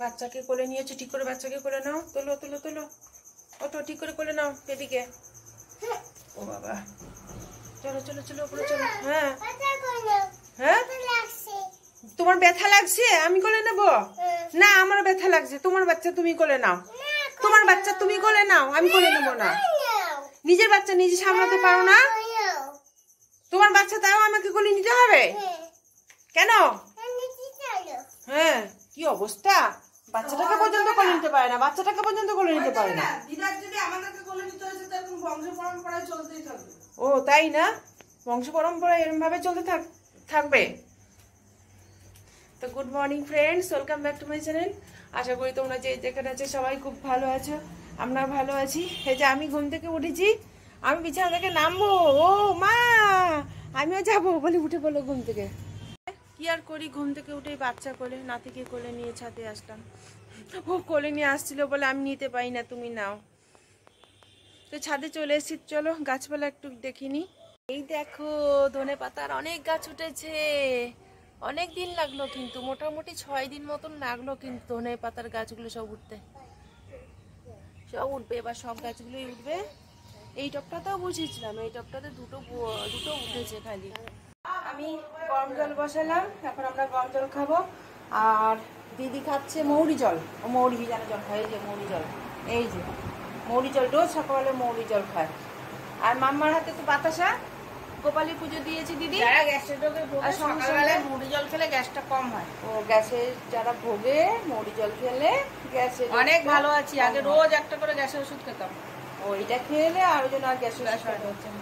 বাচ্চাকে কোলে নিয়েছে, ঠিক করে বাচ্চাকে কোলে নাও। তোলো তোলো তোলো, ওঠো, ঠিক করে কোলে নাও বেবিকে। ও বাবা, চলো চলো চলো উপরে চলো। হ্যাঁ হ্যাঁ, তোমার ব্যথা লাগছে? আমি কোলে নেব না, আমার ব্যথা লাগছে। তোমার বাচ্চা তুমি কোলে নাও, তোমার বাচ্চা তুমি কোলে নাও, আমি কোলে নেব না। নিজের বাচ্চা নিজে সামলাতে পারো না? তোমার বাচ্চা তাও আমাকে কোলে নিতে হবে কেন? হ্যাঁ, কি অবস্থা, বাচ্চাটাকে পর্যন্ত কোলে নিতে পারে না, বাচ্চাটাকে পর্যন্ত কোলে নিতে পারে না। ও তাই না, বংশ পরম্পরা এরকম ভাবে চলতে থাকবে। তো good morning friends, welcome back to my channel. আশা করি তোমরা যে যেখানে আছে সবাই খুব ভালো আছো, আমরা ভালো আছি। এই যে আমি ঘুম থেকে উঠেছি, আমি বিছানা থেকে নামবো, ও মা আমিও যাবো বলে উঠে পড়লো ঘুম থেকে। কি আর করি, ঘুম থেকে উঠে বাচ্চা কোলে, নাতিকে কোলে নিয়ে ছাদে আসলাম। ও কোলে নিয়ে আসছিল বলে আমি নিতে পারি না, তুমি নাও। তো ছাদে চলে এসেছি, চলো গাছপালা একটু দেখিনি। এই দেখো ধনে পাতার অনেক গাছ উঠেছে, অনেক দিন লাগলো কিন্তু, মোটামুটি 6 দিন মতন লাগলো কিন্তু ধনে পাতার গাছগুলো সব উঠতে। সব উঠবে এবার, সব গাছগুলোই উঠবে। এই টবটাতেও বসিয়েছিলাম, এই টবটাতে দুটো উঠেছে খালি। আমি গরম জল বসালাম, এখন আমরা গরম জল খাবো। আর দিদি খাচ্ছে মৌরি জল, ও মৌরি ভিজানো জল খায়। এই যে মৌরি জল, এই যে মৌরি জল, রোজ সকালে মৌরি জল খায়। আর মাম্মার হাতে তো বাতাসা, গোপালী পুজো দিয়েছি দিদি। মুড়ি জল খেলে গ্যাসটা কম হয়। ও গ্যাসে যারা ভোগে মৌরি জল খেলে গ্যাসে অনেক ভালো আছি। আগে রোজ একটা করে গ্যাসের ওষুধ খেতাম, ওইটা খেলে আর ওই জন্য আর গ্যাসের ওষুধ হচ্ছে না।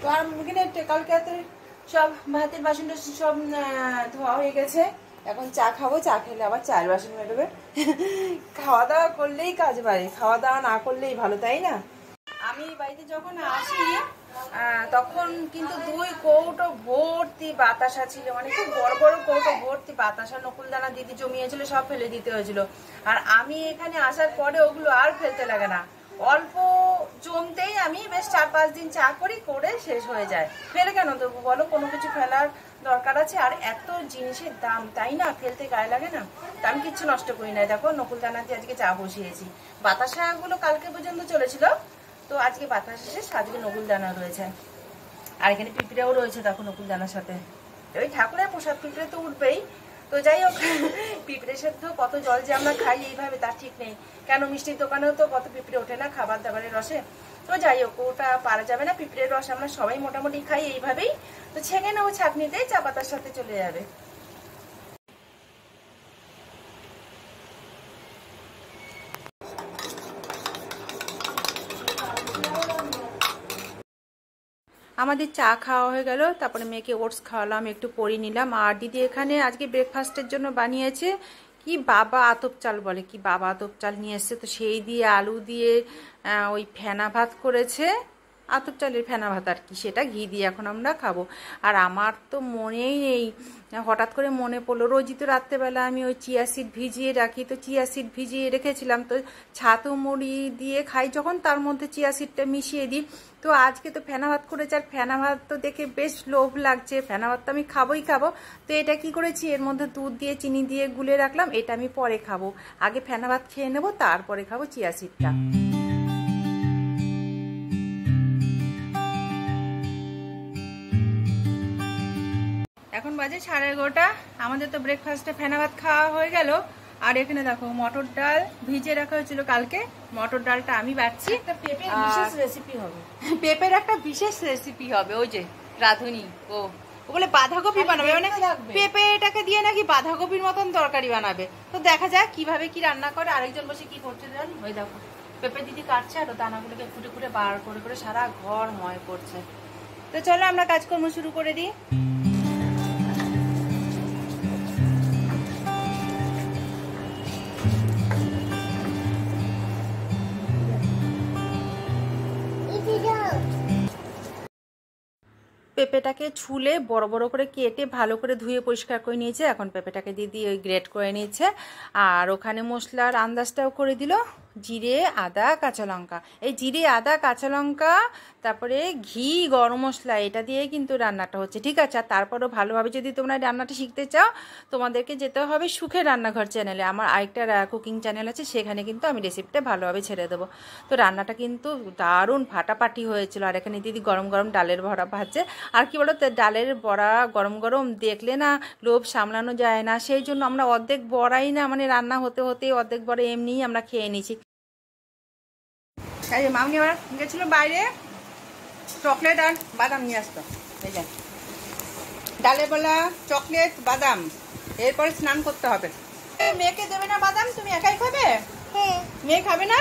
তো আর এখানে কালকে সব ভাতের বাসন সব ধোয়া হয়ে গেছে। এখন চা খাবো, চা খেলে আবার চায়ের বাসন বেরোবে। খাওয়া দাওয়া করলেই কাজ বাড়ে, খাওয়া দাওয়া না করলেই ভালো, তাই না? আমি বাড়িতে যখন আসি তখন কিন্তু 2 কৌটো ভর্তি বাতাসা ছিল, মানে খুব বড় বড় কৌটো ভর্তি বাতাসা, নকুলদানা দিদি জমিয়েছিল, সব ফেলে দিতে হয়েছিল। আর আমি এখানে আসার পরে ওগুলো আর ফেলতে লাগে না, অল্প জমতেই আমি বেশ 4-5 দিন চা করি, করে শেষ হয়ে যায়। ফেলে কেন দেবো বলো, কোনো কিছু ফেলার দরকার আছে? আর এত জিনিসের দাম, তাই না, ফেলতে গায়ে লাগে না। তা আমি কিচ্ছু নষ্ট করি না। দেখো নকুলদানা দিয়ে আজকে চা বসিয়েছি, বাতাসাগুলো কালকে পর্যন্ত চলেছিল, তো আজকে বাতাস শেষ, আজকে নকুলদানা রয়েছে। আর এখানে পিঁপড়েও রয়েছে দেখো নকুলদানার সাথে। ওই ঠাকুরের প্রসাদ, পিঁপড়ে তো উঠবেই। তো যাই হোক, পিঁপড়ের সাথে কত জল যে আমরা খাই এইভাবে তার ঠিক নেই। কেন মিষ্টির দোকানেও তো কত পিঁপড়ে ওঠে না খাবার দাবারের রসে। তো যাই হোক, ওটা পারা যাবে না, পিঁপড়ের রস আমরা সবাই মোটামুটি খাই এইভাবেই। তো ছেঁকে নেবো ছাঁকনিতে, চা পাতার সাথে চলে যাবে। আমাদের চা খাওয়া হয়ে গেল, তারপরে মেয়েকে ওটস খাওয়ালাম, একটু পরি নিলাম। আর দিদি এখানে আজকে ব্রেকফাস্টের জন্য বানিয়েছে কি বাবা আতপ চাল বলে, কি বাবা আতপ চাল নিয়ে এসছে, তো সেই দিয়ে আলু দিয়ে ওই ফেনা ভাত করেছে, আতপ চালের ফেনা ভাত আর কি, সেটা ঘি দিয়ে এখন আমরা খাবো। আর আমার তো মনেই নেই, হঠাৎ করে মনে পড়লো, রোজই তো রাত্রেবেলা আমি ওই চিয়া সিড ভিজিয়ে রাখি, তো চিয়া সিড ভিজিয়ে রেখেছিলাম, তো ছাতু মুড়ি দিয়ে খাই যখন, তার মধ্যে চিয়া সিডটা মিশিয়ে দিই। তো আজকে তো ফেনা ভাত করেছে, আর ফেনা ভাত তো দেখে বেশ লোভ লাগছে, ফেনা ভাত তো আমি খাবোই খাবো। তো এটা কি করেছি, এর মধ্যে দুধ দিয়ে চিনি দিয়ে গুলে রাখলাম, এটা আমি পরে খাবো। আগে ফেনা ভাত খেয়ে নেবো, তারপরে খাবো চিয়া সিডটা। এখন বাজে 11:30, আমাদের তো ব্রেকফাস্টে ফেনা ভাত খাওয়া হয়ে গেল। আর এখানে দেখো মটর ডাল ভিজে রাখা হয়েছিল কালকে, মটর ডালটা আমি বাটছি। পেঁপের বিশেষ রেসিপি হবে, পেঁপের একটা বিশেষ রেসিপি হবে, ওই যে রাঁধুনি ওগুলো বাঁধাকপি বানাবে, মানে পেঁপেটাকে দিয়ে নাকি বাঁধাকপির মতন তরকারি বানাবে। তো দেখা যাক কিভাবে কি রান্না করে। আরেকজন বসে কি করছে জানি, ওই দেখো পেঁপে দিদি কাটছে, আর দানাগুলোকে ফুটে ফুটে বার করে করে সারা ঘর ময় করছে। তো চলো আমরা কাজকর্ম শুরু করে দিই। পেঁপেটাকে ছুলে বড় বড় করে কেটে ভালো করে ধুয়ে পরিষ্কার করে নিয়েছে। এখন পেঁপেটাকে দিদি ওই গ্রেট করে নিয়েছে, আর ওখানে মশলার আন্দাজটাও করে দিল। জিরে আদা কাঁচা লঙ্কা। এই জিরে আদা কাঁচা লঙ্কা তারপরে ঘি গরম মশলা এটা দিয়ে কিন্তু রান্নাটা হচ্ছে, ঠিক আছে। আর তারপরও ভালোভাবে যদি তোমরা রান্নাটা শিখতে চাও তোমাদেরকে যেতে হবে সুখের রান্নাঘর চ্যানেলে। আমার আরেকটা কুকিং চ্যানেল আছে, সেখানে কিন্তু আমি রেসিপিটা ভালোভাবে ছেড়ে দেবো। তো রান্নাটা কিন্তু দারুণ ফাটাফাটি হয়েছিল। আর এখানে দিদি গরম গরম ডালের বড়া ভাজছে। আর কি বলো তো, ডালের বড়া গরম গরম দেখলে না লোভ সামলানো যায় না, সেই জন্য আমরা অর্ধেক বড়াই না মানে রান্না হতে হতে অর্ধেক বড়া এমনিই আমরা খেয়ে নিয়েছি। এই যে মামনি আবার গেছিল বাইরে চকলেট আর বাদাম নিয়ে আসতো। এই যে ডালে বলা চকলেট বাদাম, এরপরে স্নান করতে হবে। মেয়েকে দেবে না বাদাম? তুমি একাই খাবে? মেয়ে খাবে না?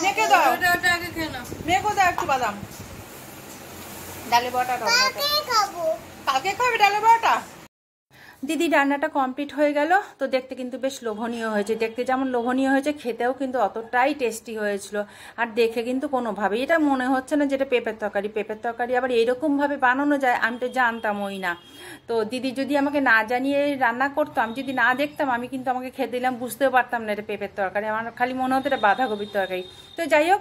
মেয়েকে দাও, মেয়েকে দাও একটু বাদাম। ডালে বড়াটা কালকে খাবে ডালে বড়াটা। দিদি রান্নাটা কমপ্লিট হয়ে গেল। তো দেখতে কিন্তু বেশ লোভনীয় হয়েছে, দেখতে যেমন লোভনীয় হয়েছে খেতেও কিন্তু অতটাই টেস্টি হয়েছিল। আর দেখে কিন্তু কোনোভাবেই এটা মনে হচ্ছে না যেটা পেঁপের তরকারি। পেঁপের তরকারি আবার এরকমভাবে বানানো যায় আমি তো জানতামই না। তো দিদি যদি আমাকে না জানিয়ে রান্না করতো, আমি যদি না দেখতাম, আমি কিন্তু আমাকে খেতে দিলাম বুঝতেও পারতাম না এটা পেঁপের তরকারি। আমার খালি মনে হতো এটা বাঁধাকপির তরকারি। তো যাই হোক,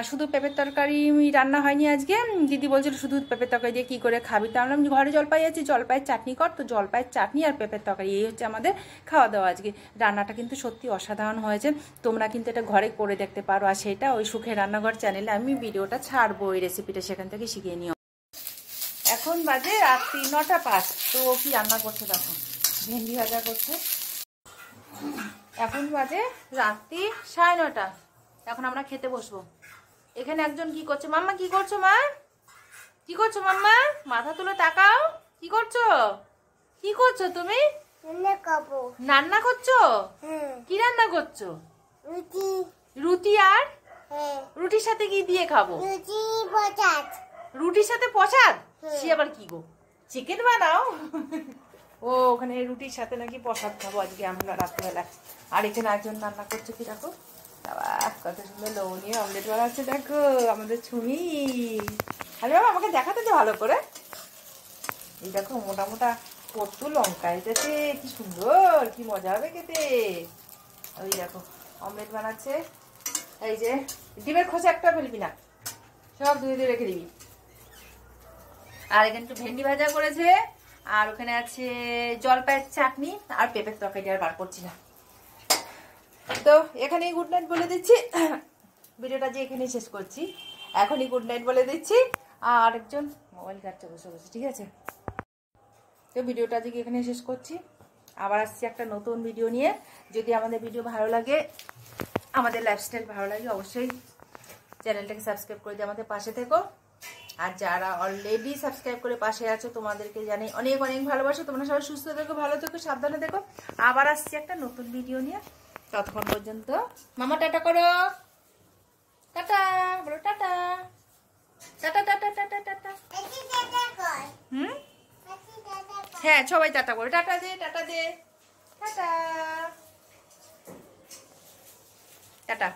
শুধু পেঁপের তরকারি রান্না হয়নি আজকে। দিদি বলছিল শুধু পেঁপের তরকারি দিয়ে কী করে খাবি, তো আমরা ঘরে জলপাই আছে, জলপাইয়ের চাটনি কর। তো জলপাইয়ের চাটনি আর পেঁপের তরকারি এই হচ্ছে আমাদের খাওয়া দাওয়া আজকে। রান্নাটা কিন্তু সত্যি অসাধারণ হয়েছে, তোমরা কিন্তু এটা ঘরে করে দেখতে পারো। আর সেটা ওই সুখের রান্নাঘর চ্যানেলে আমি ভিডিওটা ছাড়বো, ওই রেসিপিটা সেখান থেকে শিখিয়ে নিও। এখন বাজে রাত্রি 9:05। তো কি রান্না করছে দেখো, ভেন্ডি ভাজা করছে। এখন বাজে রাত্রি 9:30। এখন আমরা খেতে বসবো। এখানে একজন কি করছে, মাম্মা কি করছো মা? কি করছো মাম্মা? মাথা তুলে তাকাও। কি করছো? কি করছো তুমি? রান্না করছো? কি রান্না করছো? রুটি। আর রুটির সাথে কি দিয়ে খাবো? রুটির সাথে প্রসাদ? সে আবার কি গো, চিকেন বানাও? ও ওখানে রুটির সাথে নাকি প্রসাদ খাবো আজকে আমরা রাত্রিবেলা। আর এখানে একজন রান্না করছে, কি দেখো বাবা কত সুন্দর লবণীয় অমলেট বানাচ্ছে। দেখো আমাদের ছুমি। আরে বাবা আমাকে দেখাতে দে ভালো করে। এই দেখো মোটা মোটা কত লঙ্কা এটাতে, কি সুন্দর, কি মজা হবে খেতে। ওই দেখো অমলেট বানাচ্ছে। এই যে ডিমের খোসা একটা ফেলবি না, সব ধুয়ে ধুয়ে রেখে দিবি। আর এখানে একটু ভেন্ডি ভাজা করেছে। আর ওখানে আছে জলপাইয়ের চাটনি আর পেঁপের তরকারি। আর বার করছি না। তো এখানেই গুড নাইট বলে দিচ্ছি। ভিডিওটা যে এখানেই শেষ করছি, এখনই গুড নাইট বলে দিচ্ছি। আর আরেকজন মোবাইল ঘাটছে বসে বসে, ঠিক আছে। তো ভিডিওটা আজকে এখানে শেষ করছি, আবার আসছি একটা নতুন ভিডিও নিয়ে। যদি আমাদের ভিডিও ভালো লাগে, আমাদের লাইফস্টাইল ভালো লাগে, অবশ্যই চ্যানেলটাকে সাবস্ক্রাইব করে দিয়ে আমাদের পাশে থেকো। আর যারা অলরেডি সাবস্ক্রাইব করে পাশে আছো তোমাদেরকে জানাই অনেক অনেক ভালোবাসো। তোমরা সবাই সুস্থ থেকো, ভালো থেকো, সাবধানে থেকো। আবার আসছি একটা নতুন ভিডিও নিয়ে। ততক্ষণ পর্যন্ত মামা টাটা করো, টাটা বলো, tata tata tata tata tata. হ্যাঁ সবাই টাটা বলো, টাটা দে, টাটা দে, টাটা টাটা।